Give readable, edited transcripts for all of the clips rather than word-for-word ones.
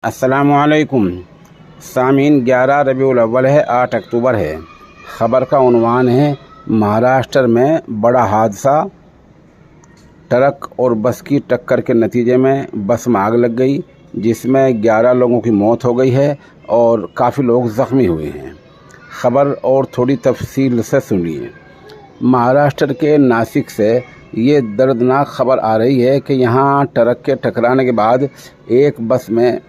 अस्सलामुअलैकुम सामीन 11 रबीउल अव्वल है, 8 अक्टूबर है। ख़बर का उन्वान है महाराष्ट्र में बड़ा हादसा। ट्रक और बस की टक्कर के नतीजे में बस में आग लग गई, जिसमें 11 लोगों की मौत हो गई है और काफ़ी लोग ज़ख्मी हुए हैं। ख़बर और थोड़ी तफसील से सुनिए। महाराष्ट्र के नासिक से ये दर्दनाक ख़बर आ रही है कि यहाँ ट्रक के टकराने के बाद एक बस में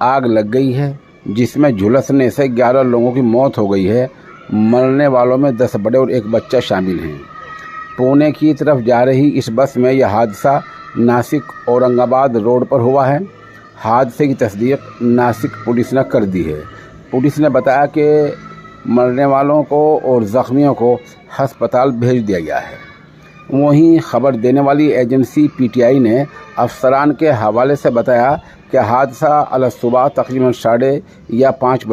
आग लग गई है, जिसमें झुलसने से 11 लोगों की मौत हो गई है। मरने वालों में 10 बड़े और एक बच्चा शामिल हैं। पुणे की तरफ जा रही इस बस में यह हादसा नासिक औरंगाबाद रोड पर हुआ है। हादसे की तस्दीक नासिक पुलिस ने कर दी है। पुलिस ने बताया कि मरने वालों को और ज़ख्मियों को हस्पताल भेज दिया गया है। वहीं खबर देने वाली एजेंसी पीटीआई ने अफसरान के हवाले से बताया कि हादसा अलसुबह तकरीबन 4:30 या 5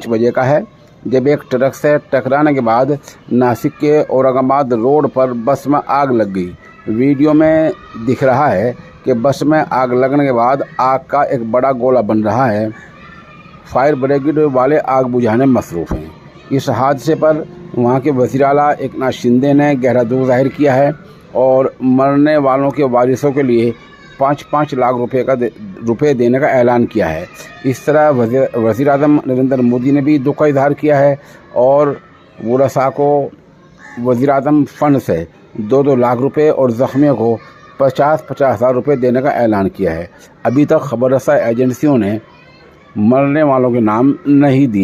बजे का है, जब एक ट्रक से टकराने के बाद नासिक के औरंगाबाद रोड पर बस में आग लग गई। वीडियो में दिख रहा है कि बस में आग लगने के बाद आग का एक बड़ा गोला बन रहा है। फायर ब्रिगेड वाले आग बुझाने में मसरूफ़ हैं। इस हादसे पर वहाँ के वज़ीर आला एकनाथ शिंदे ने गहरा दुख जाहिर किया है और मरने वालों के वारिसों के लिए 5-5 लाख रुपए देने का ऐलान किया है। इस तरह वज़ीर आज़म नरेंद्र मोदी ने भी दुख का इजहार किया है और वरसा को वज़ीर आज़म फ़ंड से 2-2 लाख रुपए और ज़ख्मियों को 50-50 हज़ार रुपये देने का ऐलान किया है। अभी तक खबर रसा एजेंसियों ने मरने वालों के नाम नहीं दिए।